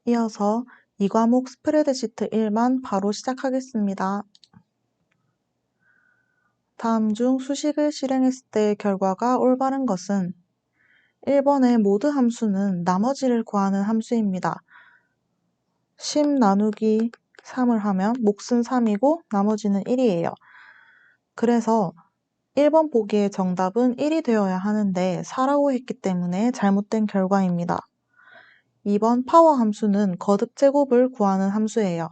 이어서 이 과목 스프레드시트 1만 바로 시작하겠습니다. 다음 중 수식을 실행했을 때의 결과가 올바른 것은 1번의 모드 함수는 나머지를 구하는 함수입니다. 10 나누기 3을 하면 몫은 3이고 나머지는 1이에요. 그래서 1번 보기의 정답은 1이 되어야 하는데 4라고 했기 때문에 잘못된 결과입니다. 2번 파워 함수는 거듭 제곱을 구하는 함수예요.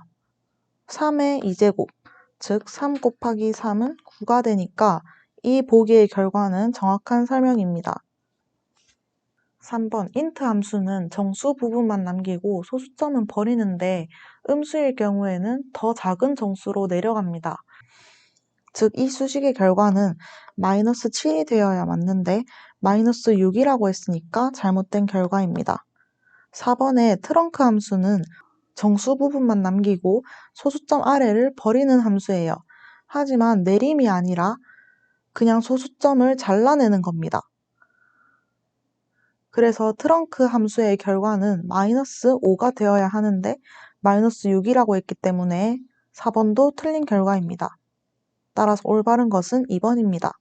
3의 2제곱, 즉 3 곱하기 3은 9가 되니까 이 보기의 결과는 정확한 설명입니다. 3번 int 함수는 정수 부분만 남기고 소수점은 버리는데 음수일 경우에는 더 작은 정수로 내려갑니다. 즉 이 수식의 결과는 마이너스 7이 되어야 맞는데 마이너스 6이라고 했으니까 잘못된 결과입니다. 4번의 트렁크 함수는 정수 부분만 남기고 소수점 아래를 버리는 함수예요. 하지만 내림이 아니라 그냥 소수점을 잘라내는 겁니다. 그래서 트렁크 함수의 결과는 마이너스 5가 되어야 하는데 마이너스 6이라고 했기 때문에 4번도 틀린 결과입니다. 따라서 올바른 것은 2번입니다.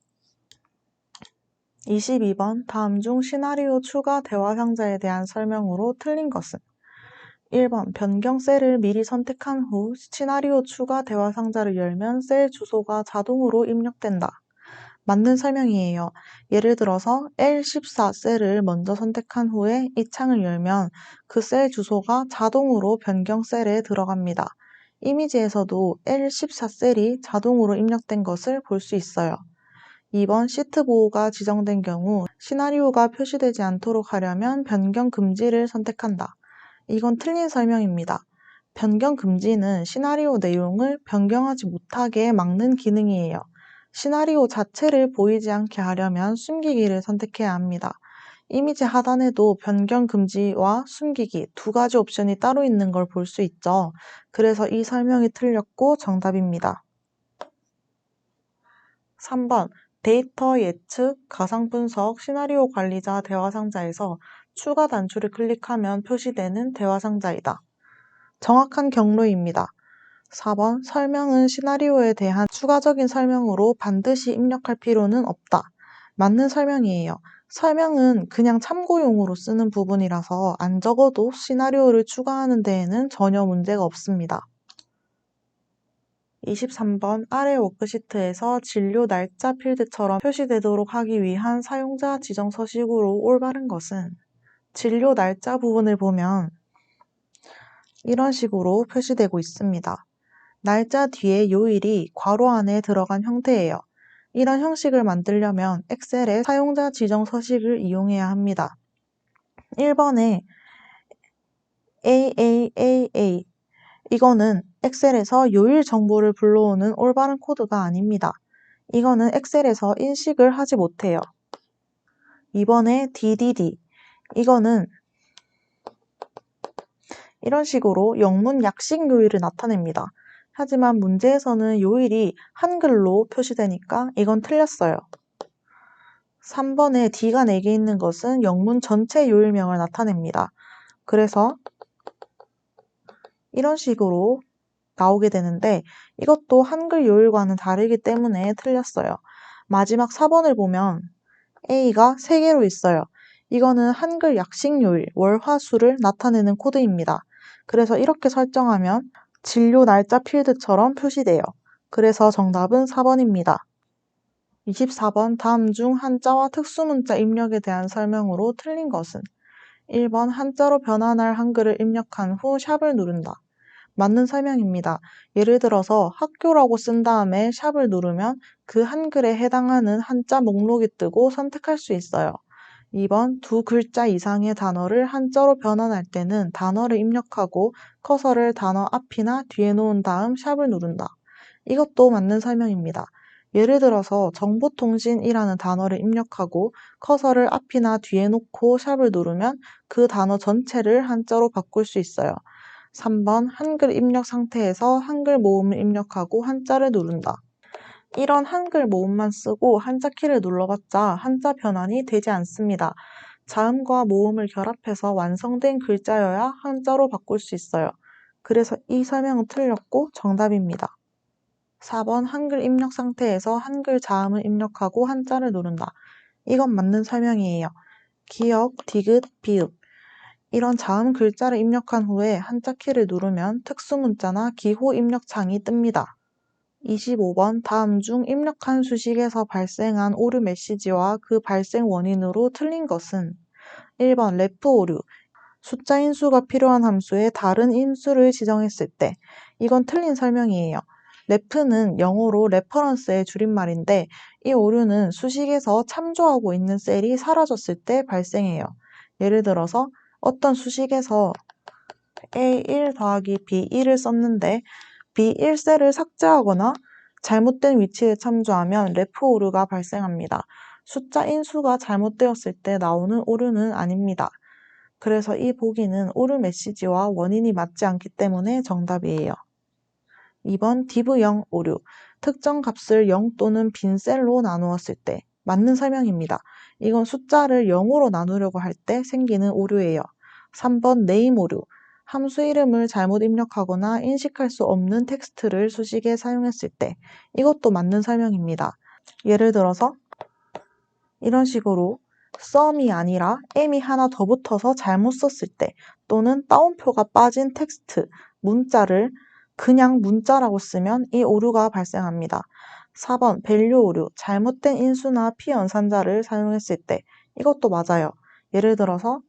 22번 다음 중 시나리오 추가 대화 상자에 대한 설명으로 틀린 것은 1번 변경 셀을 미리 선택한 후 시나리오 추가 대화 상자를 열면 셀 주소가 자동으로 입력된다. 맞는 설명이에요. 예를 들어서 L14 셀을 먼저 선택한 후에 이 창을 열면 그 셀 주소가 자동으로 변경 셀에 들어갑니다. 이미지에서도 L14 셀이 자동으로 입력된 것을 볼 수 있어요. 2번 시트 보호가 지정된 경우 시나리오가 표시되지 않도록 하려면 변경 금지를 선택한다. 이건 틀린 설명입니다. 변경 금지는 시나리오 내용을 변경하지 못하게 막는 기능이에요. 시나리오 자체를 보이지 않게 하려면 숨기기를 선택해야 합니다. 이미지 하단에도 변경 금지와 숨기기 두 가지 옵션이 따로 있는 걸 볼 수 있죠. 그래서 이 설명이 틀렸고 정답입니다. 3번 데이터 예측, 가상 분석, 시나리오 관리자 대화 상자에서 추가 단추를 클릭하면 표시되는 대화 상자이다. 정확한 경로입니다. 4번 설명은 시나리오에 대한 추가적인 설명으로 반드시 입력할 필요는 없다. 맞는 설명이에요. 설명은 그냥 참고용으로 쓰는 부분이라서 안 적어도 시나리오를 추가하는 데에는 전혀 문제가 없습니다. 23번 아래 워크시트에서 진료 날짜 필드처럼 표시되도록 하기 위한 사용자 지정 서식으로 올바른 것은 진료 날짜 부분을 보면 이런 식으로 표시되고 있습니다. 날짜 뒤에 요일이 괄호 안에 들어간 형태예요. 이런 형식을 만들려면 엑셀의 사용자 지정 서식을 이용해야 합니다. 1번에 AAAA 이거는 엑셀에서 요일 정보를 불러오는 올바른 코드가 아닙니다. 이거는 엑셀에서 인식을 하지 못해요. 2번에 DDD 이거는 이런 식으로 영문 약식 요일을 나타냅니다. 하지만 문제에서는 요일이 한글로 표시되니까 이건 틀렸어요. 3번에 D가 4개 있는 것은 영문 전체 요일명을 나타냅니다. 그래서 이런 식으로 나오게 되는데 이것도 한글 요일과는 다르기 때문에 틀렸어요. 마지막 4번을 보면 A가 3개로 있어요. 이거는 한글 약식 요일, 월, 화, 수를 나타내는 코드입니다. 그래서 이렇게 설정하면 진료 날짜 필드처럼 표시돼요. 그래서 정답은 4번입니다. 24번 다음 중 한자와 특수문자 입력에 대한 설명으로 틀린 것은 1번 한자로 변환할 한글을 입력한 후 샵을 누른다. 맞는 설명입니다. 예를 들어서 학교라고 쓴 다음에 샵을 누르면 그 한글에 해당하는 한자 목록이 뜨고 선택할 수 있어요. 2번 두 글자 이상의 단어를 한자로 변환할 때는 단어를 입력하고 커서를 단어 앞이나 뒤에 놓은 다음 샵을 누른다. 이것도 맞는 설명입니다. 예를 들어서 정보통신이라는 단어를 입력하고 커서를 앞이나 뒤에 놓고 샵을 누르면 그 단어 전체를 한자로 바꿀 수 있어요. 3번 한글 입력 상태에서 한글 모음을 입력하고 한자를 누른다. 이런 한글 모음만 쓰고 한자 키를 눌러봤자 한자 변환이 되지 않습니다. 자음과 모음을 결합해서 완성된 글자여야 한자로 바꿀 수 있어요. 그래서 이 설명은 틀렸고 정답입니다. 4번 한글 입력 상태에서 한글 자음을 입력하고 한자를 누른다. 이건 맞는 설명이에요. 기역, 디귿, 비읍 이런 자음 글자를 입력한 후에 한자 키를 누르면 특수문자나 기호 입력창이 뜹니다. 25번 다음 중 입력한 수식에서 발생한 오류 메시지와 그 발생 원인으로 틀린 것은 1번 레프 오류 숫자 인수가 필요한 함수에 다른 인수를 지정했을 때 이건 틀린 설명이에요. 레프는 영어로 레퍼런스의 줄임말인데 이 오류는 수식에서 참조하고 있는 셀이 사라졌을 때 발생해요. 예를 들어서 어떤 수식에서 A1 더하기 B1을 썼는데 B1셀을 삭제하거나 잘못된 위치에 참조하면 레프 오류가 발생합니다. 숫자 인수가 잘못되었을 때 나오는 오류는 아닙니다. 그래서 이 보기는 오류 메시지와 원인이 맞지 않기 때문에 정답이에요. 2번 div0 오류 특정 값을 0 또는 빈 셀로 나누었을 때 맞는 설명입니다. 이건 숫자를 0으로 나누려고 할 때 생기는 오류예요. 3번 name 오류 함수 이름을 잘못 입력하거나 인식할 수 없는 텍스트를 수식에 사용했을 때 이것도 맞는 설명입니다. 예를 들어서 이런 식으로 some이 아니라 m이 하나 더 붙어서 잘못 썼을 때 또는 따옴표가 빠진 텍스트, 문자를 그냥 문자라고 쓰면 이 오류가 발생합니다. 4번 value 오류, 잘못된 인수나 피연산자를 사용했을 때 이것도 맞아요. 예를 들어서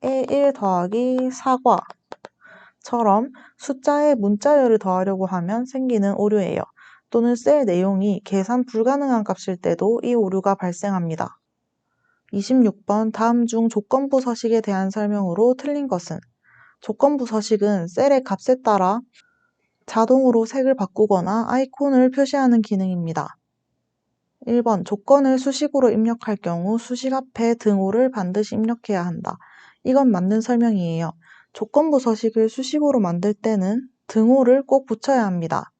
A1 더하기 사과처럼 숫자에 문자열을 더하려고 하면 생기는 오류예요. 또는 셀 내용이 계산 불가능한 값일 때도 이 오류가 발생합니다. 26번 다음 중 조건부 서식에 대한 설명으로 틀린 것은 조건부 서식은 셀의 값에 따라 자동으로 색을 바꾸거나 아이콘을 표시하는 기능입니다. 1번 조건을 수식으로 입력할 경우 수식 앞에 등호를 반드시 입력해야 한다. 이건 맞는 설명이에요. 조건부 서식을 수식으로 만들 때는 등호를 꼭 붙여야 합니다.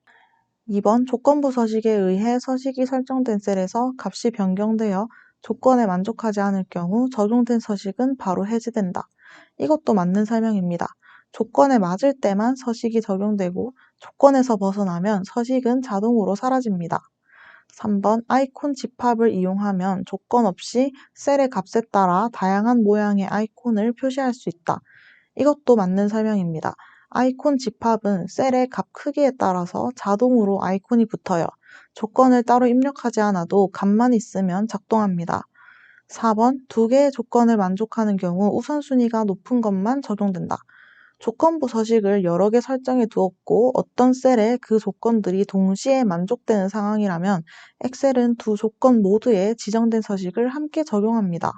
2번 조건부 서식에 의해 서식이 설정된 셀에서 값이 변경되어 조건에 만족하지 않을 경우 적용된 서식은 바로 해제된다. 이것도 맞는 설명입니다. 조건에 맞을 때만 서식이 적용되고 조건에서 벗어나면 서식은 자동으로 사라집니다. 3번 아이콘 집합을 이용하면 조건 없이 셀의 값에 따라 다양한 모양의 아이콘을 표시할 수 있다. 이것도 맞는 설명입니다. 아이콘 집합은 셀의 값 크기에 따라서 자동으로 아이콘이 붙어요. 조건을 따로 입력하지 않아도 값만 있으면 작동합니다. 4번 두 개의 조건을 만족하는 경우 우선순위가 높은 것만 적용된다. 조건부 서식을 여러 개 설정해 두었고 어떤 셀에 그 조건들이 동시에 만족되는 상황이라면 엑셀은 두 조건 모두에 지정된 서식을 함께 적용합니다.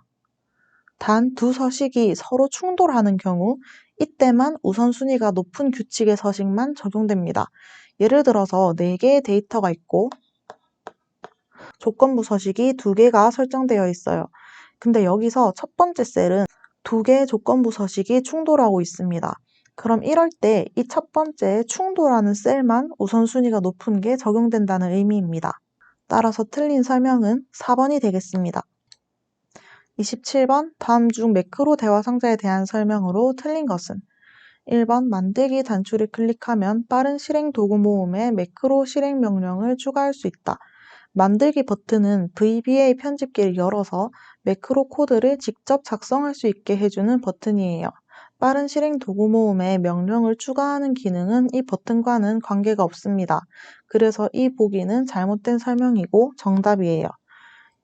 단 두 서식이 서로 충돌하는 경우 이때만 우선순위가 높은 규칙의 서식만 적용됩니다. 예를 들어서 4개의 데이터가 있고 조건부 서식이 2개가 설정되어 있어요. 근데 여기서 첫 번째 셀은 2개의 조건부 서식이 충돌하고 있습니다. 그럼 이럴 때 이 첫 번째 충돌하는 셀만 우선순위가 높은 게 적용된다는 의미입니다. 따라서 틀린 설명은 4번이 되겠습니다. 27번 다음 중 매크로 대화 상자에 대한 설명으로 틀린 것은 1번 만들기 단추를 클릭하면 빠른 실행 도구 모음에 매크로 실행 명령을 추가할 수 있다. 만들기 버튼은 VBA 편집기를 열어서 매크로 코드를 직접 작성할 수 있게 해주는 버튼이에요. 빠른 실행 도구 모음에 명령을 추가하는 기능은 이 버튼과는 관계가 없습니다. 그래서 이 보기는 잘못된 설명이고 정답이에요.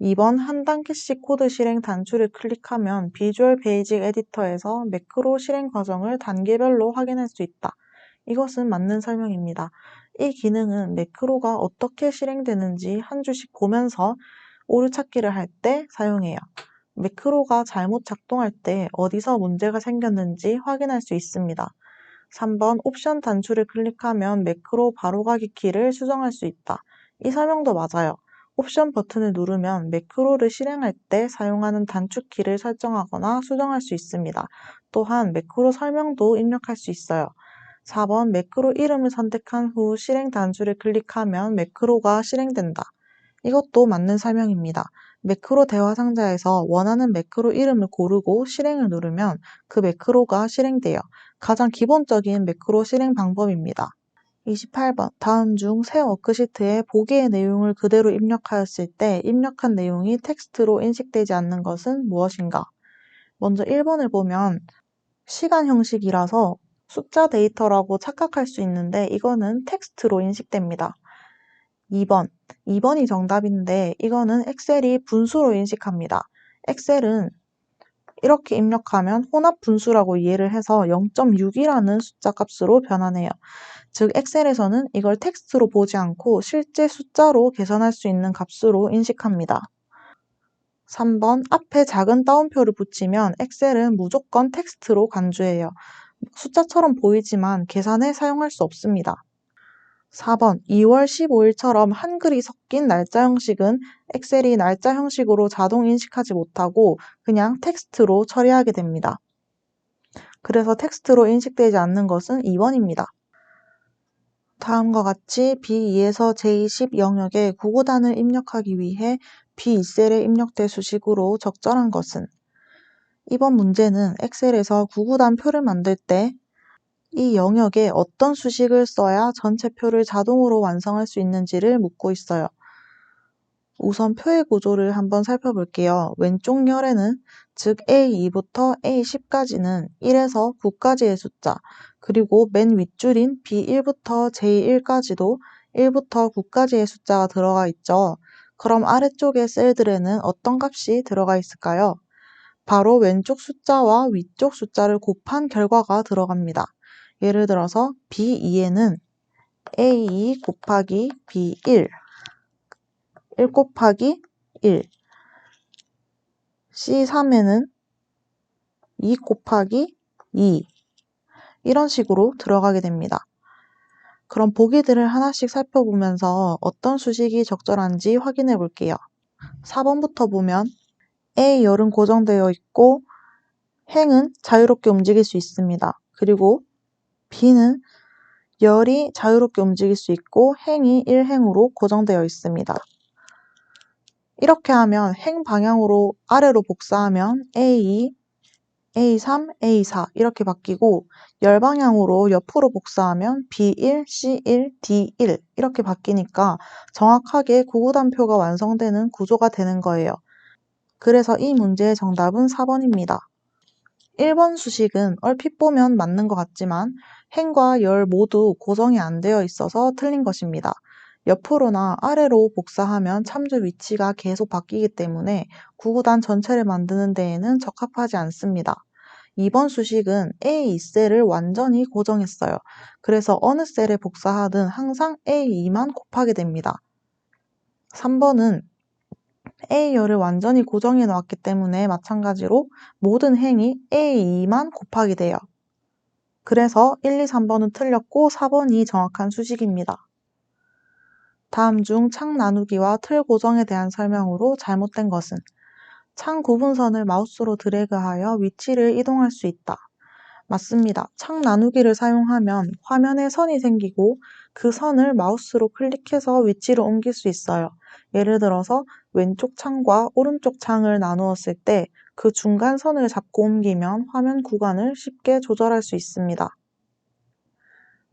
2번 한 단계씩 코드 실행 단추를 클릭하면 비주얼 베이직 에디터에서 매크로 실행 과정을 단계별로 확인할 수 있다. 이것은 맞는 설명입니다. 이 기능은 매크로가 어떻게 실행되는지 한 줄씩 보면서 오류 찾기를 할 때 사용해요. 매크로가 잘못 작동할 때 어디서 문제가 생겼는지 확인할 수 있습니다. 3번 옵션 단추를 클릭하면 매크로 바로가기 키를 수정할 수 있다. 이 설명도 맞아요. 옵션 버튼을 누르면 매크로를 실행할 때 사용하는 단축키를 설정하거나 수정할 수 있습니다. 또한 매크로 설명도 입력할 수 있어요. 4번 매크로 이름을 선택한 후 실행 단추를 클릭하면 매크로가 실행된다. 이것도 맞는 설명입니다. 매크로 대화 상자에서 원하는 매크로 이름을 고르고 실행을 누르면 그 매크로가 실행돼요. 가장 기본적인 매크로 실행 방법입니다. 28번. 다음 중 새 워크시트에 보기의 내용을 그대로 입력하였을 때 입력한 내용이 텍스트로 인식되지 않는 것은 무엇인가? 먼저 1번을 보면 시간 형식이라서 숫자 데이터라고 착각할 수 있는데 이거는 텍스트로 인식됩니다. 2번. 2번이 정답인데 이거는 엑셀이 분수로 인식합니다. 엑셀은 이렇게 입력하면 혼합 분수라고 이해를 해서 0.6이라는 숫자 값으로 변환해요. 즉 엑셀에서는 이걸 텍스트로 보지 않고 실제 숫자로 계산할 수 있는 값으로 인식합니다. 3번. 앞에 작은 따옴표를 붙이면 엑셀은 무조건 텍스트로 간주해요. 숫자처럼 보이지만 계산에 사용할 수 없습니다. 4번. 2월 15일처럼 한글이 섞인 날짜 형식은 엑셀이 날짜 형식으로 자동 인식하지 못하고 그냥 텍스트로 처리하게 됩니다. 그래서 텍스트로 인식되지 않는 것은 2번입니다. 다음과 같이 B2에서 J10 영역에 구구단을 입력하기 위해 B2셀에 입력될 수식으로 적절한 것은? 이번 문제는 엑셀에서 구구단 표를 만들 때 이 영역에 어떤 수식을 써야 전체 표를 자동으로 완성할 수 있는지를 묻고 있어요. 우선 표의 구조를 한번 살펴볼게요. 왼쪽 열에는 즉 A2부터 A10까지는 1에서 9까지의 숫자, 그리고 맨 윗줄인 B1부터 J1까지도 1부터 9까지의 숫자가 들어가 있죠. 그럼 아래쪽의 셀들에는 어떤 값이 들어가 있을까요? 바로 왼쪽 숫자와 위쪽 숫자를 곱한 결과가 들어갑니다. 예를 들어서 B2에는 A2 곱하기 B1, 1 곱하기 1, C3에는 2 곱하기 2 이런 식으로 들어가게 됩니다. 그럼 보기들을 하나씩 살펴보면서 어떤 수식이 적절한지 확인해 볼게요. 4번부터 보면 A 열은 고정되어 있고 행은 자유롭게 움직일 수 있습니다. 그리고 B는 열이 자유롭게 움직일 수 있고 행이 1행으로 고정되어 있습니다. 이렇게 하면 행 방향으로 아래로 복사하면 A2, A3, A4 이렇게 바뀌고 열 방향으로 옆으로 복사하면 B1, C1, D1 이렇게 바뀌니까 정확하게 구구단표가 완성되는 구조가 되는 거예요. 그래서 이 문제의 정답은 4번입니다. 1번 수식은 얼핏 보면 맞는 것 같지만 행과 열 모두 고정이 안 되어 있어서 틀린 것입니다. 옆으로나 아래로 복사하면 참조 위치가 계속 바뀌기 때문에 구구단 전체를 만드는 데에는 적합하지 않습니다. 2번 수식은 A2셀을 완전히 고정했어요. 그래서 어느 셀에 복사하든 항상 A2만 곱하게 됩니다. 3번은 A열을 완전히 고정해 놓았기 때문에 마찬가지로 모든 행이 A2만 곱하기 돼요. 그래서 1, 2, 3번은 틀렸고 4번이 정확한 수식입니다. 다음 중 창 나누기와 틀 고정에 대한 설명으로 잘못된 것은? 창 구분선을 마우스로 드래그하여 위치를 이동할 수 있다. 맞습니다. 창 나누기를 사용하면 화면에 선이 생기고 그 선을 마우스로 클릭해서 위치를 옮길 수 있어요. 예를 들어서 왼쪽 창과 오른쪽 창을 나누었을 때 그 중간 선을 잡고 옮기면 화면 구간을 쉽게 조절할 수 있습니다.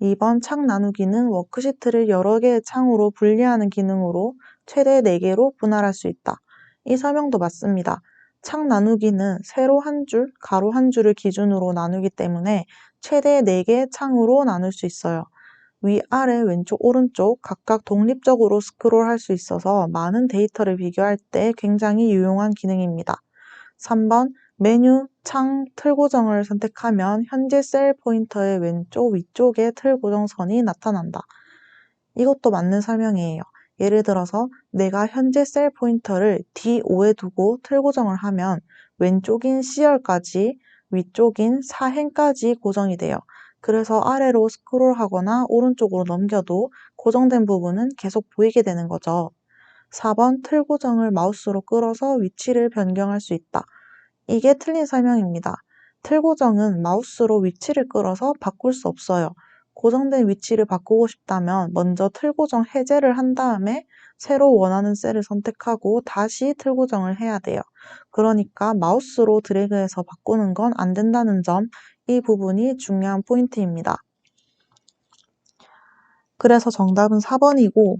2번 창 나누기는 워크시트를 여러 개의 창으로 분리하는 기능으로 최대 4개로 분할할 수 있다. 이 설명도 맞습니다. 창 나누기는 세로 한 줄, 가로 한 줄을 기준으로 나누기 때문에 최대 4개의 창으로 나눌 수 있어요. 위, 아래, 왼쪽, 오른쪽 각각 독립적으로 스크롤할 수 있어서 많은 데이터를 비교할 때 굉장히 유용한 기능입니다. 3번 메뉴, 창, 틀 고정을 선택하면 현재 셀 포인터의 왼쪽 위쪽에 틀 고정선이 나타난다. 이것도 맞는 설명이에요. 예를 들어서 내가 현재 셀 포인터를 D5에 두고 틀 고정을 하면 왼쪽인 C열까지 위쪽인 4행까지 고정이 돼요. 그래서 아래로 스크롤하거나 오른쪽으로 넘겨도 고정된 부분은 계속 보이게 되는 거죠. 4번 틀 고정을 마우스로 끌어서 위치를 변경할 수 있다. 이게 틀린 설명입니다. 틀 고정은 마우스로 위치를 끌어서 바꿀 수 없어요. 고정된 위치를 바꾸고 싶다면 먼저 틀 고정 해제를 한 다음에 새로 원하는 셀을 선택하고 다시 틀 고정을 해야 돼요. 그러니까 마우스로 드래그해서 바꾸는 건 안 된다는 점, 이 부분이 중요한 포인트입니다. 그래서 정답은 4번이고,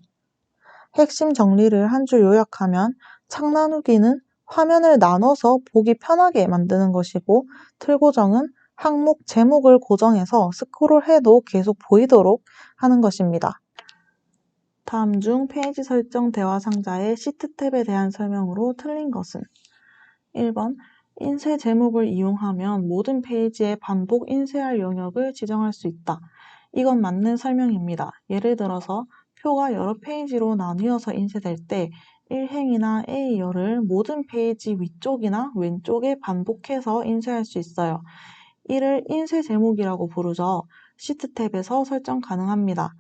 핵심 정리를 한 줄 요약하면 창 나누기는 화면을 나눠서 보기 편하게 만드는 것이고, 틀 고정은 항목 제목을 고정해서 스크롤해도 계속 보이도록 하는 것입니다. 다음 중 페이지 설정 대화 상자의 시트 탭에 대한 설명으로 틀린 것은 1번 인쇄 제목을 이용하면 모든 페이지에 반복 인쇄할 영역을 지정할 수 있다. 이건 맞는 설명입니다. 예를 들어서 표가 여러 페이지로 나뉘어서 인쇄될 때 1행이나 A열을 모든 페이지 위쪽이나 왼쪽에 반복해서 인쇄할 수 있어요. 이를 인쇄 제목이라고 부르죠. 시트 탭에서 설정 가능합니다.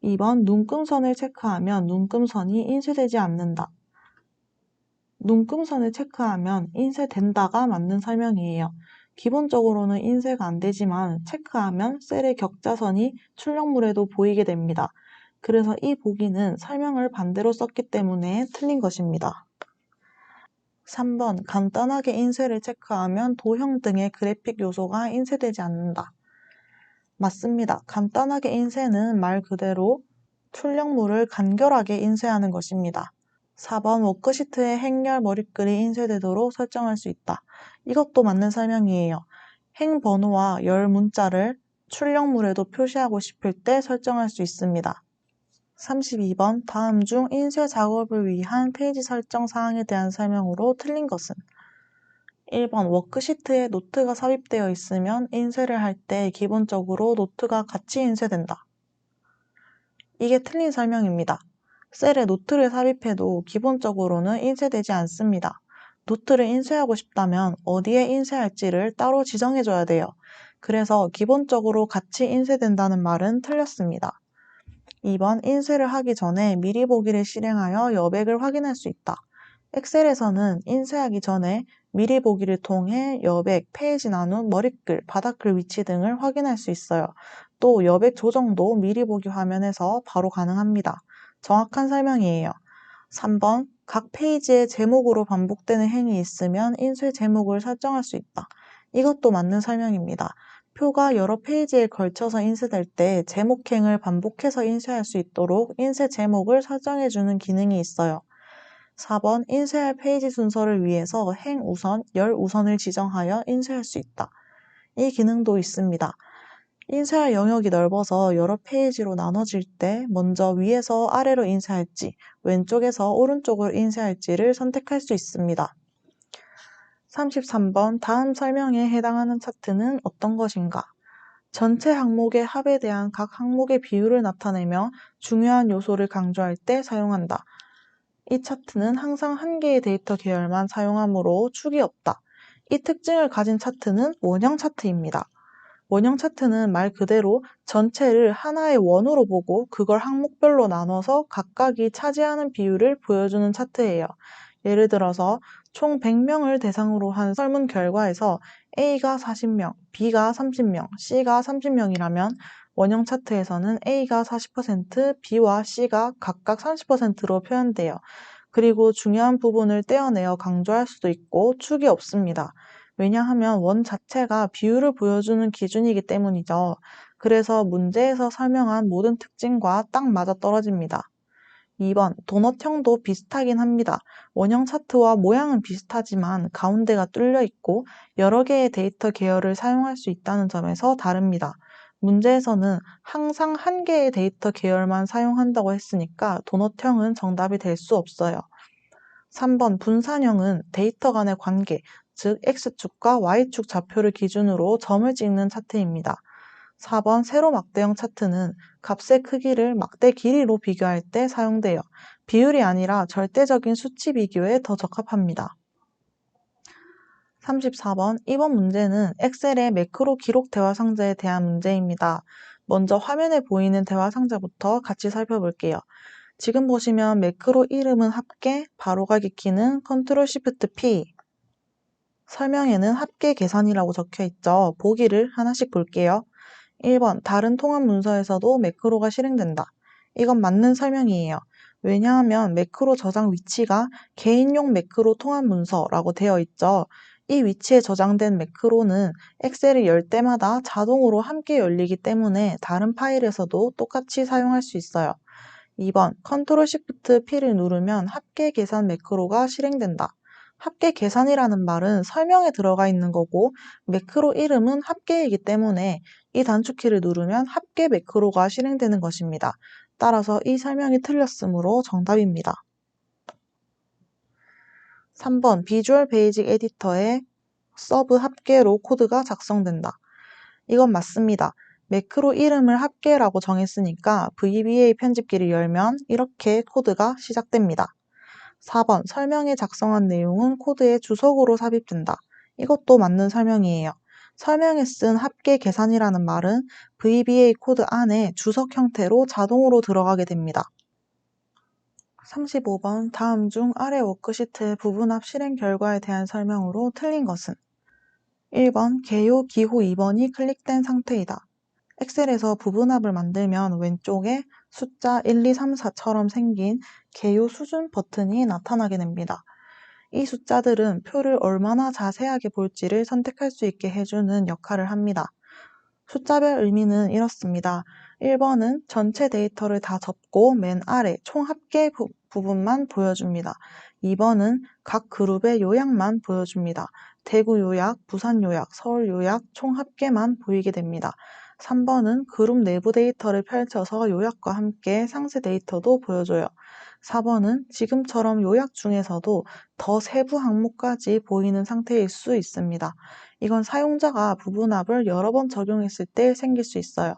2번 눈금선을 체크하면 눈금선이 인쇄되지 않는다. 눈금선을 체크하면 인쇄된다가 맞는 설명이에요. 기본적으로는 인쇄가 안 되지만 체크하면 셀의 격자선이 출력물에도 보이게 됩니다. 그래서 이 보기는 설명을 반대로 썼기 때문에 틀린 것입니다. 3번 간단하게 인쇄를 체크하면 도형 등의 그래픽 요소가 인쇄되지 않는다. 맞습니다. 간단하게 인쇄는 말 그대로 출력물을 간결하게 인쇄하는 것입니다. 4번 워크시트에 행렬 머리글이 인쇄되도록 설정할 수 있다. 이것도 맞는 설명이에요. 행 번호와 열 문자를 출력물에도 표시하고 싶을 때 설정할 수 있습니다. 32번 다음 중 인쇄 작업을 위한 페이지 설정 사항에 대한 설명으로 틀린 것은 1번 워크시트에 노트가 삽입되어 있으면 인쇄를 할 때 기본적으로 노트가 같이 인쇄된다. 이게 틀린 설명입니다. 셀에 노트를 삽입해도 기본적으로는 인쇄되지 않습니다. 노트를 인쇄하고 싶다면 어디에 인쇄할지를 따로 지정해줘야 돼요. 그래서 기본적으로 같이 인쇄된다는 말은 틀렸습니다. 2번 인쇄를 하기 전에 미리 보기를 실행하여 여백을 확인할 수 있다. 엑셀에서는 인쇄하기 전에 미리 보기를 통해 여백, 페이지 나눔, 머리글, 바닥글 위치 등을 확인할 수 있어요. 또 여백 조정도 미리 보기 화면에서 바로 가능합니다. 정확한 설명이에요. 3번 각 페이지의 제목으로 반복되는 행이 있으면 인쇄 제목을 설정할 수 있다. 이것도 맞는 설명입니다. 표가 여러 페이지에 걸쳐서 인쇄될 때 제목행을 반복해서 인쇄할 수 있도록 인쇄 제목을 설정해주는 기능이 있어요. 4번 인쇄할 페이지 순서를 위해서 행 우선, 열 우선을 지정하여 인쇄할 수 있다. 이 기능도 있습니다. 인쇄할 영역이 넓어서 여러 페이지로 나눠질 때 먼저 위에서 아래로 인쇄할지, 왼쪽에서 오른쪽으로 인쇄할지를 선택할 수 있습니다. 33번 다음 설명에 해당하는 차트는 어떤 것인가? 전체 항목의 합에 대한 각 항목의 비율을 나타내며 중요한 요소를 강조할 때 사용한다. 이 차트는 항상 한 개의 데이터 계열만 사용하므로 축이 없다. 이 특징을 가진 차트는 원형 차트입니다. 원형 차트는 말 그대로 전체를 하나의 원으로 보고 그걸 항목별로 나눠서 각각이 차지하는 비율을 보여주는 차트예요. 예를 들어서 총 100명을 대상으로 한 설문 결과에서 A가 40명, B가 30명, C가 30명이라면 원형 차트에서는 A가 40%, B와 C가 각각 30%로 표현돼요. 그리고 중요한 부분을 떼어내어 강조할 수도 있고 축이 없습니다. 왜냐하면 원 자체가 비율을 보여주는 기준이기 때문이죠. 그래서 문제에서 설명한 모든 특징과 딱 맞아떨어집니다. 2번 도넛형도 비슷하긴 합니다. 원형 차트와 모양은 비슷하지만 가운데가 뚫려 있고 여러 개의 데이터 계열을 사용할 수 있다는 점에서 다릅니다. 문제에서는 항상 한 개의 데이터 계열만 사용한다고 했으니까 도넛형은 정답이 될 수 없어요. 3번 분산형은 데이터 간의 관계, 즉 X축과 Y축 좌표를 기준으로 점을 찍는 차트입니다. 4번 세로 막대형 차트는 값의 크기를 막대 길이로 비교할 때 사용돼요. 비율이 아니라 절대적인 수치 비교에 더 적합합니다. 34번 이번 문제는 엑셀의 매크로 기록 대화 상자에 대한 문제입니다. 먼저 화면에 보이는 대화 상자부터 같이 살펴볼게요. 지금 보시면 매크로 이름은 합계, 바로가기 키는 Ctrl Shift P. 설명에는 합계 계산이라고 적혀 있죠. 보기를 하나씩 볼게요. 1번 다른 통합 문서에서도 매크로가 실행된다. 이건 맞는 설명이에요. 왜냐하면 매크로 저장 위치가 개인용 매크로 통합 문서라고 되어 있죠. 이 위치에 저장된 매크로는 엑셀을 열 때마다 자동으로 함께 열리기 때문에 다른 파일에서도 똑같이 사용할 수 있어요. 2번, 컨트롤 시프트 P를 누르면 합계 계산 매크로가 실행된다. 합계 계산이라는 말은 설명에 들어가 있는 거고 매크로 이름은 합계이기 때문에 이 단축키를 누르면 합계 매크로가 실행되는 것입니다. 따라서 이 설명이 틀렸으므로 정답입니다. 3번, 비주얼 베이직 에디터에 서브 합계로 코드가 작성된다. 이건 맞습니다. 매크로 이름을 합계라고 정했으니까 VBA 편집기를 열면 이렇게 코드가 시작됩니다. 4번, 설명에 작성한 내용은 코드의 주석으로 삽입된다. 이것도 맞는 설명이에요. 설명에 쓴 합계 계산이라는 말은 VBA 코드 안에 주석 형태로 자동으로 들어가게 됩니다. 35번, 다음 중 아래 워크시트의 부분합 실행 결과에 대한 설명으로 틀린 것은? 1번, 개요 기호 2번이 클릭된 상태이다. 엑셀에서 부분합을 만들면 왼쪽에 숫자 1, 2, 3, 4처럼 생긴 개요 수준 버튼이 나타나게 됩니다. 이 숫자들은 표를 얼마나 자세하게 볼지를 선택할 수 있게 해주는 역할을 합니다. 숫자별 의미는 이렇습니다. 1번은 전체 데이터를 다 접고 맨 아래 총 합계 부분만 보여줍니다. 2번은 각 그룹의 요약만 보여줍니다. 대구 요약, 부산 요약, 서울 요약 총 합계만 보이게 됩니다. 3번은 그룹 내부 데이터를 펼쳐서 요약과 함께 상세 데이터도 보여줘요. 4번은 지금처럼 요약 중에서도 더 세부 항목까지 보이는 상태일 수 있습니다. 이건 사용자가 부분합을 여러 번 적용했을 때 생길 수 있어요.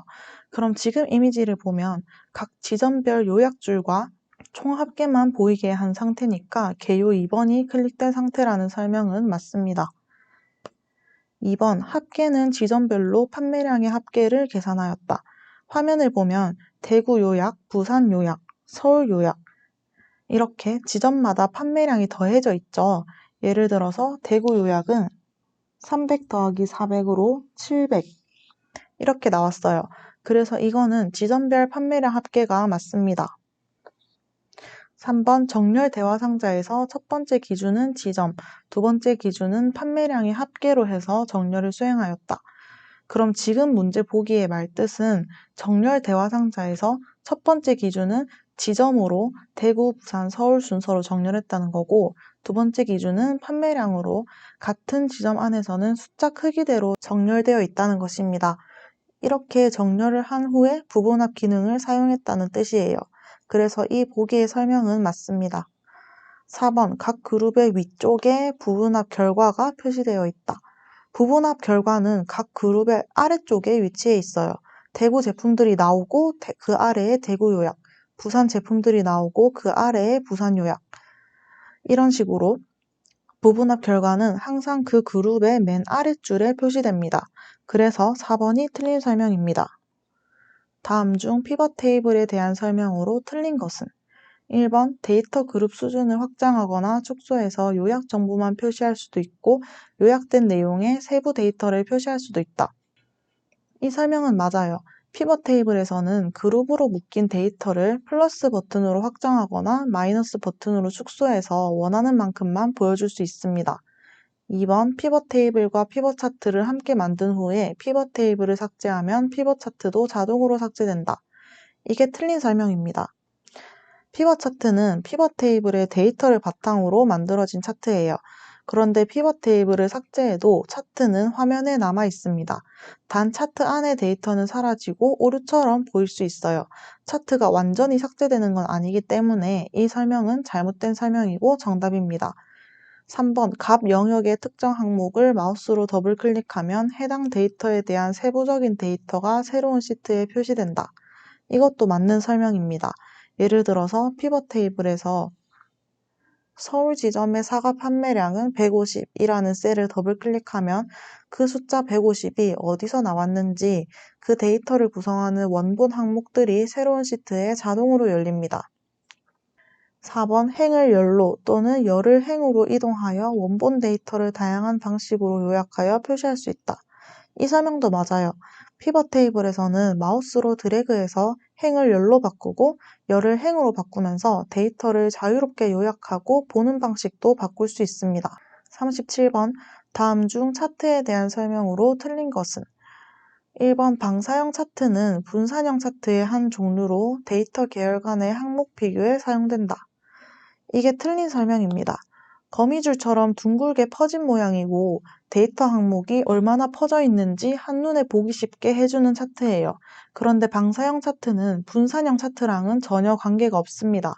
그럼 지금 이미지를 보면 각 지점별 요약줄과 총 합계만 보이게 한 상태니까 개요 2번이 클릭된 상태라는 설명은 맞습니다. 2번, 합계는 지점별로 판매량의 합계를 계산하였다. 화면을 보면 대구 요약, 부산 요약, 서울 요약 이렇게 지점마다 판매량이 더해져 있죠. 예를 들어서 대구 요약은 300 더하기 400으로 700 이렇게 나왔어요. 그래서 이거는 지점별 판매량 합계가 맞습니다. 3번 정렬 대화 상자에서 첫 번째 기준은 지점, 두 번째 기준은 판매량의 합계로 해서 정렬을 수행하였다. 그럼 지금 문제 보기의 말뜻은 정렬 대화 상자에서 첫 번째 기준은 지점으로 대구, 부산, 서울 순서로 정렬했다는 거고 두 번째 기준은 판매량으로 같은 지점 안에서는 숫자 크기대로 정렬되어 있다는 것입니다. 이렇게 정렬을 한 후에 부분합 기능을 사용했다는 뜻이에요. 그래서 이 보기의 설명은 맞습니다. 4번 각 그룹의 위쪽에 부분합 결과가 표시되어 있다. 부분합 결과는 각 그룹의 아래쪽에 위치해 있어요. 대구 제품들이 나오고 그 아래에 대구 요약, 부산 제품들이 나오고 그 아래에 부산 요약. 이런 식으로 부분합 결과는 항상 그 그룹의 맨 아랫줄에 표시됩니다. 그래서 4번이 틀린 설명입니다. 다음 중 피벗 테이블에 대한 설명으로 틀린 것은? 1번 데이터 그룹 수준을 확장하거나 축소해서 요약 정보만 표시할 수도 있고 요약된 내용의 세부 데이터를 표시할 수도 있다. 이 설명은 맞아요. 피벗 테이블에서는 그룹으로 묶인 데이터를 플러스 버튼으로 확장하거나 마이너스 버튼으로 축소해서 원하는 만큼만 보여줄 수 있습니다. 2번 피벗 테이블과 피벗 차트를 함께 만든 후에 피벗 테이블을 삭제하면 피벗 차트도 자동으로 삭제된다. 이게 틀린 설명입니다. 피벗 차트는 피벗 테이블의 데이터를 바탕으로 만들어진 차트예요. 그런데 피벗 테이블을 삭제해도 차트는 화면에 남아 있습니다. 단 차트 안의 데이터는 사라지고 오류처럼 보일 수 있어요. 차트가 완전히 삭제되는 건 아니기 때문에 이 설명은 잘못된 설명이고 정답입니다. 3번 값 영역의 특정 항목을 마우스로 더블 클릭하면 해당 데이터에 대한 세부적인 데이터가 새로운 시트에 표시된다. 이것도 맞는 설명입니다. 예를 들어서 피벗 테이블에서 서울 지점의 사과 판매량은 150이라는 셀을 더블 클릭하면 그 숫자 150이 어디서 나왔는지 그 데이터를 구성하는 원본 항목들이 새로운 시트에 자동으로 열립니다. 4번 행을 열로 또는 열을 행으로 이동하여 원본 데이터를 다양한 방식으로 요약하여 표시할 수 있다. 이 설명도 맞아요. 피벗 테이블에서는 마우스로 드래그해서 행을 열로 바꾸고 열을 행으로 바꾸면서 데이터를 자유롭게 요약하고 보는 방식도 바꿀 수 있습니다. 37번 다음 중 차트에 대한 설명으로 틀린 것은? 1번 방사형 차트는 분산형 차트의 한 종류로 데이터 계열 간의 항목 비교에 사용된다. 이게 틀린 설명입니다. 거미줄처럼 둥글게 퍼진 모양이고 데이터 항목이 얼마나 퍼져 있는지 한눈에 보기 쉽게 해주는 차트예요. 그런데 방사형 차트는 분산형 차트랑은 전혀 관계가 없습니다.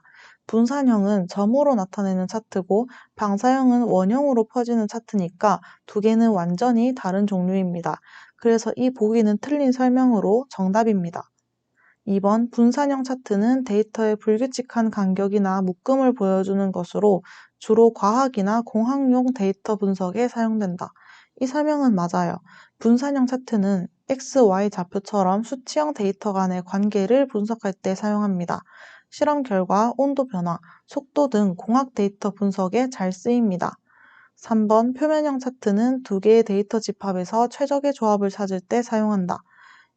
분산형은 점으로 나타내는 차트고 방사형은 원형으로 퍼지는 차트니까 두 개는 완전히 다른 종류입니다. 그래서 이 보기는 틀린 설명으로 정답입니다. 2번 분산형 차트는 데이터의 불규칙한 간격이나 묶음을 보여주는 것으로 주로 과학이나 공학용 데이터 분석에 사용된다. 이 설명은 맞아요. 분산형 차트는 X, Y 좌표처럼 수치형 데이터 간의 관계를 분석할 때 사용합니다. 실험 결과, 온도 변화, 속도 등 공학 데이터 분석에 잘 쓰입니다. 3번 표면형 차트는 두 개의 데이터 집합에서 최적의 조합을 찾을 때 사용한다.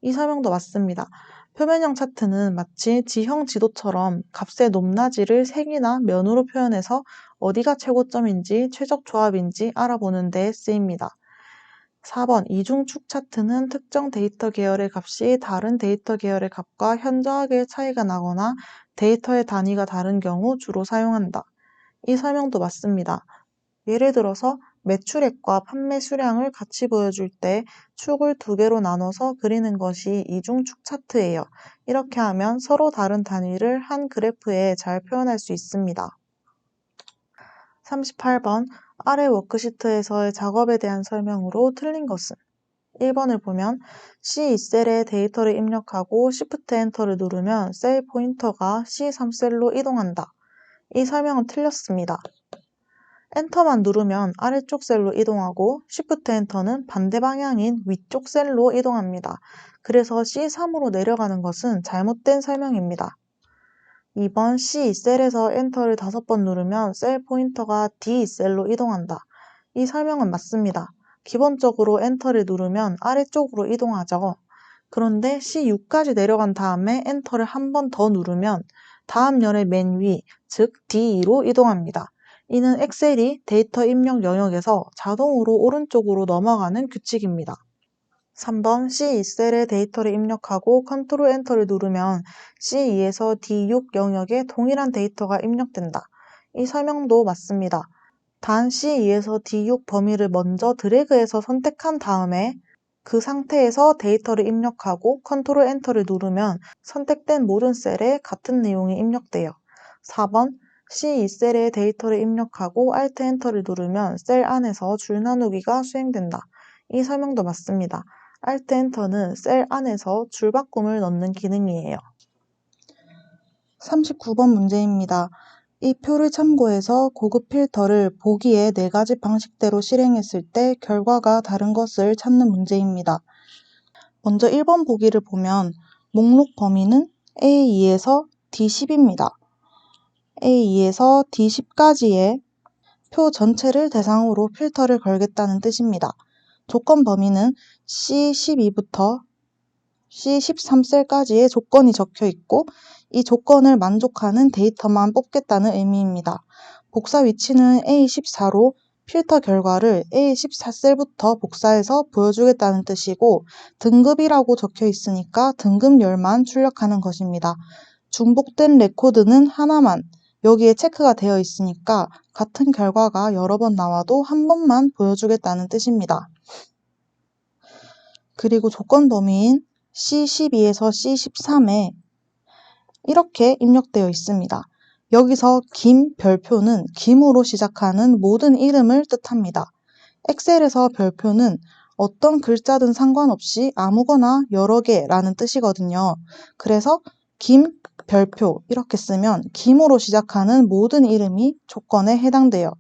이 설명도 맞습니다. 표면형 차트는 마치 지형 지도처럼 값의 높낮이를 색이나 면으로 표현해서 어디가 최고점인지 최적 조합인지 알아보는 데 쓰입니다. 4번 이중축 차트는 특정 데이터 계열의 값이 다른 데이터 계열의 값과 현저하게 차이가 나거나 데이터의 단위가 다른 경우 주로 사용한다. 이 설명도 맞습니다. 예를 들어서 매출액과 판매 수량을 같이 보여줄 때 축을 두 개로 나눠서 그리는 것이 이중축 차트예요. 이렇게 하면 서로 다른 단위를 한 그래프에 잘 표현할 수 있습니다. 38번 아래 워크시트에서의 작업에 대한 설명으로 틀린 것은? 1번을 보면 C2셀에 데이터를 입력하고 Shift 엔터를 누르면 셀 포인터가 C3셀로 이동한다. 이 설명은 틀렸습니다. 엔터만 누르면 아래쪽 셀로 이동하고 Shift 엔터는 반대 방향인 위쪽 셀로 이동합니다. 그래서 C3으로 내려가는 것은 잘못된 설명입니다. 2번 C2셀에서 엔터를 5번 누르면 셀 포인터가 D2셀로 이동한다. 이 설명은 맞습니다. 기본적으로 엔터를 누르면 아래쪽으로 이동하죠. 그런데 C6까지 내려간 다음에 엔터를 한 번 더 누르면 다음 열의 맨 위, 즉 D2로 이동합니다. 이는 엑셀이 데이터 입력 영역에서 자동으로 오른쪽으로 넘어가는 규칙입니다. 3번 C2셀에 데이터를 입력하고 컨트롤 엔터를 누르면 C2에서 D6 영역에 동일한 데이터가 입력된다. 이 설명도 맞습니다. 단 C2에서 D6 범위를 먼저 드래그해서 선택한 다음에 그 상태에서 데이터를 입력하고 컨트롤 엔터를 누르면 선택된 모든 셀에 같은 내용이 입력돼요. 4번 C2셀에 데이터를 입력하고 Alt 엔터를 누르면 셀 안에서 줄 나누기가 수행된다. 이 설명도 맞습니다. Alt 엔터는 셀 안에서 줄바꿈을 넣는 기능이에요. 39번 문제입니다. 이 표를 참고해서 고급 필터를 보기의 4가지 방식대로 실행했을 때 결과가 다른 것을 찾는 문제입니다. 먼저 1번 보기를 보면 목록 범위는 A2에서 D10입니다. A2에서 D10까지의 표 전체를 대상으로 필터를 걸겠다는 뜻입니다. 조건 범위는 C12부터 C13셀까지의 조건이 적혀 있고 이 조건을 만족하는 데이터만 뽑겠다는 의미입니다. 복사 위치는 A14로 필터 결과를 A14셀부터 복사해서 보여주겠다는 뜻이고 등급이라고 적혀 있으니까 등급열만 출력하는 것입니다. 중복된 레코드는 하나만 여기에 체크가 되어 있으니까 같은 결과가 여러 번 나와도 한 번만 보여주겠다는 뜻입니다. 그리고 조건 범위인 C12에서 C13에 이렇게 입력되어 있습니다. 여기서 김 별표는 김으로 시작하는 모든 이름을 뜻합니다. 엑셀에서 별표는 어떤 글자든 상관없이 아무거나 여러 개라는 뜻이거든요. 그래서 김 별표 이렇게 쓰면 김으로 시작하는 모든 이름이 조건에 해당돼요.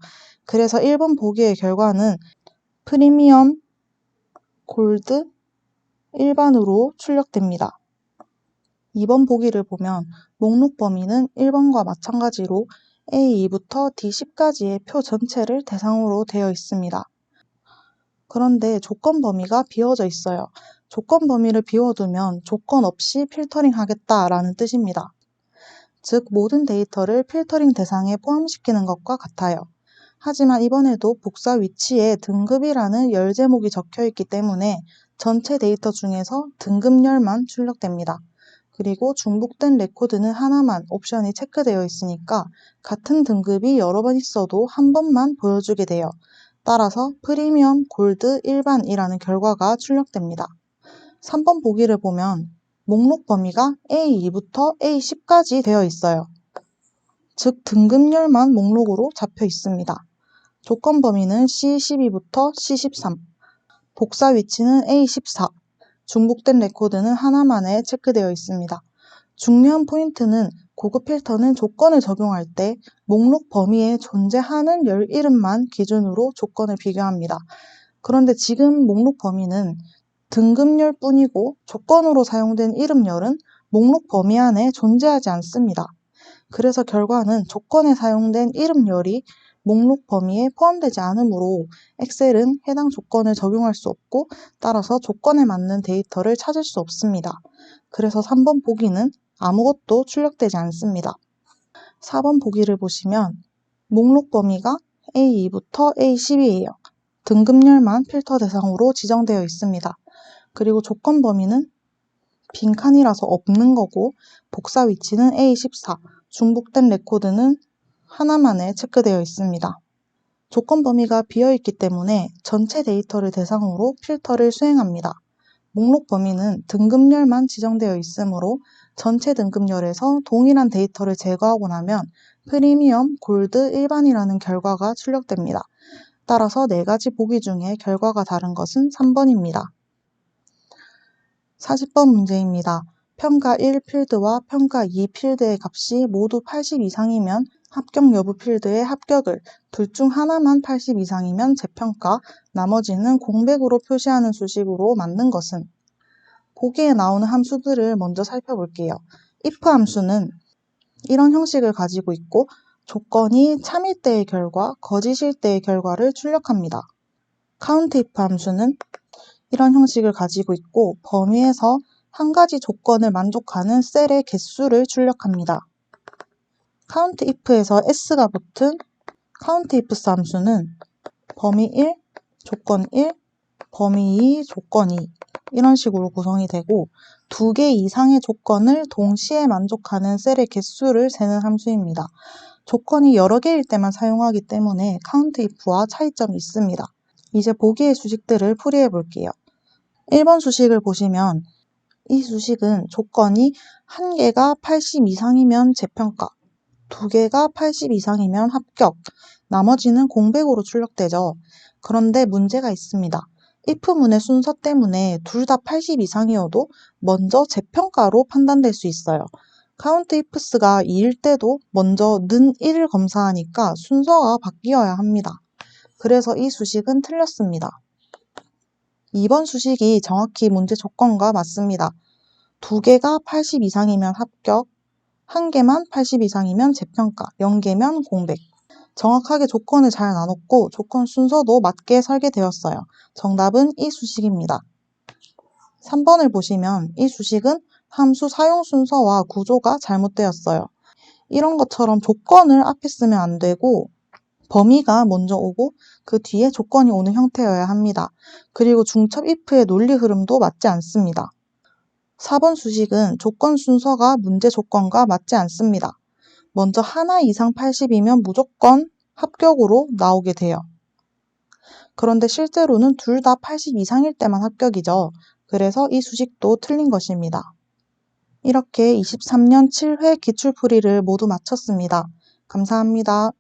그래서 1번 보기의 결과는 프리미엄, 골드, 일반으로 출력됩니다. 2번 보기를 보면 목록 범위는 1번과 마찬가지로 A2부터 D10까지의 표 전체를 대상으로 되어 있습니다. 그런데 조건 범위가 비워져 있어요. 조건 범위를 비워두면 조건 없이 필터링 하겠다라는 뜻입니다. 즉, 모든 데이터를 필터링 대상에 포함시키는 것과 같아요. 하지만 이번에도 복사 위치에 등급이라는 열 제목이 적혀 있기 때문에 전체 데이터 중에서 등급열만 출력됩니다. 그리고 중복된 레코드는 하나만 옵션이 체크되어 있으니까 같은 등급이 여러 번 있어도 한 번만 보여주게 돼요. 따라서 프리미엄, 골드, 일반이라는 결과가 출력됩니다. 3번 보기를 보면 목록 범위가 A2부터 A10까지 되어 있어요. 즉 등급열만 목록으로 잡혀 있습니다. 조건 범위는 C12부터 C13, 복사 위치는 A14, 중복된 레코드는 하나만에 체크되어 있습니다. 중요한 포인트는 고급 필터는 조건을 적용할 때 목록 범위에 존재하는 열 이름만 기준으로 조건을 비교합니다. 그런데 지금 목록 범위는 등급열 뿐이고 조건으로 사용된 이름열은 목록 범위 안에 존재하지 않습니다. 그래서 결과는 조건에 사용된 이름열이 목록 범위에 포함되지 않으므로 엑셀은 해당 조건을 적용할 수 없고 따라서 조건에 맞는 데이터를 찾을 수 없습니다. 그래서 3번 보기는 아무것도 출력되지 않습니다. 4번 보기를 보시면 목록 범위가 A2부터 A10이에요. 등급열만 필터 대상으로 지정되어 있습니다. 그리고 조건 범위는 빈칸이라서 없는 거고 복사 위치는 A14, 중복된 레코드는 하나만에 체크되어 있습니다. 조건 범위가 비어있기 때문에 전체 데이터를 대상으로 필터를 수행합니다. 목록 범위는 등급열만 지정되어 있으므로 전체 등급열에서 동일한 데이터를 제거하고 나면 프리미엄, 골드, 일반이라는 결과가 출력됩니다. 따라서 4가지 보기 중에 결과가 다른 것은 3번입니다. 40번 문제입니다. 평가 1 필드와 평가 2 필드의 값이 모두 80 이상이면 합격 여부 필드의 합격을, 둘 중 하나만 80 이상이면 재평가, 나머지는 공백으로 표시하는 수식으로 만든 것은? 보기에 나오는 함수들을 먼저 살펴볼게요. if 함수는 이런 형식을 가지고 있고 조건이 참일 때의 결과, 거짓일 때의 결과를 출력합니다. count if 함수는 이런 형식을 가지고 있고 범위에서 한 가지 조건을 만족하는 셀의 개수를 출력합니다. count if에서 s가 붙은 count ifs 함수는 범위 1, 조건 1, 범위 2, 조건 2 이런 식으로 구성이 되고 2개 이상의 조건을 동시에 만족하는 셀의 개수를 세는 함수입니다. 조건이 여러 개일 때만 사용하기 때문에 count if와 차이점이 있습니다. 이제 보기의 수식들을 풀이해 볼게요. 1번 수식을 보시면 이 수식은 조건이 1개가 80 이상이면 재평가, 2개가 80 이상이면 합격, 나머지는 공백으로 출력되죠. 그런데 문제가 있습니다. if문의 순서 때문에 둘 다 80 이상이어도 먼저 재평가로 판단될 수 있어요. count ifs가 2일 때도 먼저 는 1을 검사하니까 순서가 바뀌어야 합니다. 그래서 이 수식은 틀렸습니다. 2번 수식이 정확히 문제 조건과 맞습니다. 2개가 80 이상이면 합격, 1개만 80 이상이면 재평가, 0개면 공백. 정확하게 조건을 잘 나눴고 조건 순서도 맞게 설계되었어요. 정답은 이 수식입니다. 3번을 보시면 이 수식은 함수 사용 순서와 구조가 잘못되었어요. 이런 것처럼 조건을 앞에 쓰면 안 되고 범위가 먼저 오고 그 뒤에 조건이 오는 형태여야 합니다. 그리고 중첩 if의 논리 흐름도 맞지 않습니다. 4번 수식은 조건 순서가 문제 조건과 맞지 않습니다. 먼저 하나 이상 80이면 무조건 합격으로 나오게 돼요. 그런데 실제로는 둘 다 80 이상일 때만 합격이죠. 그래서 이 수식도 틀린 것입니다. 이렇게 23년 7회 기출풀이를 모두 마쳤습니다. 감사합니다.